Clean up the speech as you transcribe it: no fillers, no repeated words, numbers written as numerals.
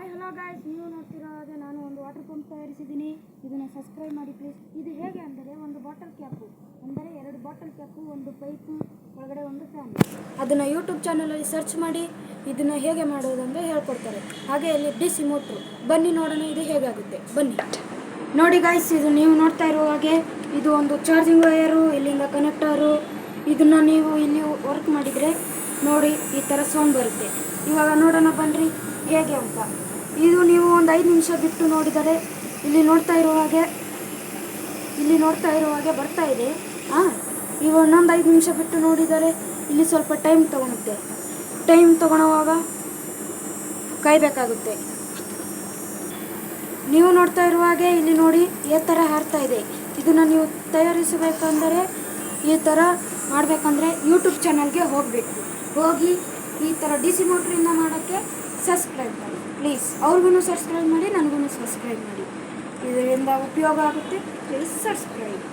Hello guys, ನೀವು ನೋಡ್ತಿರೋ ಹಾಗೆ ನಾನು ಒಂದು ವಾಟರ್ ಪಂಪ್ ತಯಾರಿಸಿದ್ದೀನಿ. ಇದನ್ನು ಸಬ್ಸ್ಕ್ರೈಬ್ ಮಾಡಿ ಪ್ಲೀಸ್. ಇದು ಹೇಗೆ ಅಂದರೆ ಒಂದು ಬಾಟಲ್ ಕ್ಯಾಪು, ಅಂದರೆ 2 ಬಾಟಲ್ ಕ್ಯಾಪು, ಒಂದು ಪೈಪು, ಒಳಗಡೆ ಒಂದು ಫ್ಯಾನ್. ಅದನ್ನು ಯೂಟ್ಯೂಬ್ ಚಾನಲಲ್ಲಿ ಸರ್ಚ್ ಮಾಡಿ ಇದನ್ನು ಹೇಗೆ ಮಾಡೋದಂತ ಹೇಳ್ಕೊಡ್ತಾರೆ. ಹಾಗೆ ಇಲ್ಲಿ DC ಮೋಟ್ರು. ಬನ್ನಿ ನೋಡೋಣ ಇದು ಹೇಗಾಗುತ್ತೆ. ಬನ್ನಿ ನೋಡಿ ಗಾಯ್ಸ್, ಇದು ನೀವು ನೋಡ್ತಾ ಇರೋ ಹಾಗೆ ಇದು ಒಂದು ಚಾರ್ಜಿಂಗ್ ವಯರು, ಇಲ್ಲಿಂದ ಕನೆಕ್ಟರು. ಇದನ್ನು ನೀವು ಇಲ್ಲಿ ವರ್ಕ್ ಮಾಡಿದರೆ ನೋಡಿ ಈ ಥರ ಸೌಂಡ್ ಬರುತ್ತೆ. ಇವಾಗ ನೋಡೋಣ ಬನ್ನಿರಿ ಹೇಗೆ ಅಂತ. ಇದು ನೀವು ಒಂದು 5 ನಿಮಿಷ ಬಿಟ್ಟು ನೋಡಿದರೆ ಇಲ್ಲಿ ನೋಡ್ತಾ ಇರೋ ಹಾಗೆ ಬರ್ತಾ ಇದೆ. ಇವಾಗ ಇನ್ನೊಂದು 5 ನಿಮಿಷ ಬಿಟ್ಟು ನೋಡಿದರೆ ಇಲ್ಲಿ ಸ್ವಲ್ಪ ಟೈಮ್ ತೊಗೊಳುತ್ತೆ. ಟೈಮ್ ತೊಗೊಳುವಾಗ ಕಾಯಬೇಕಾಗುತ್ತೆ. ನೀವು ನೋಡ್ತಾ ಇರುವ ಹಾಗೆ ಇಲ್ಲಿ ನೋಡಿ ಈ ಥರ ಹಾರ್ತಾ ಇದೆ. ಇದನ್ನು ನೀವು ತಯಾರಿಸಬೇಕಂದರೆ ಈ ಥರ ಮಾಡಬೇಕಂದ್ರೆ ಯೂಟ್ಯೂಬ್ ಚಾನಲ್ಗೆ ಹೋಗಿ ಈ ಥರ DC ಮೋಟ್ರಿಂದ ಮಾಡೋಕ್ಕೆ ಸಬ್ಸ್ಕ್ರೈಬ್ ಮಾಡಿ ಪ್ಲೀಸ್. ಅವ್ರಿಗೂ ಸಬ್ಸ್ಕ್ರೈಬ್ ಮಾಡಿ, ನನಗೂ ಸಬ್ಸ್ಕ್ರೈಬ್ ಮಾಡಿ. ಇದರಿಂದ ಉಪಯೋಗ ಆಗುತ್ತೆ. Please subscribe.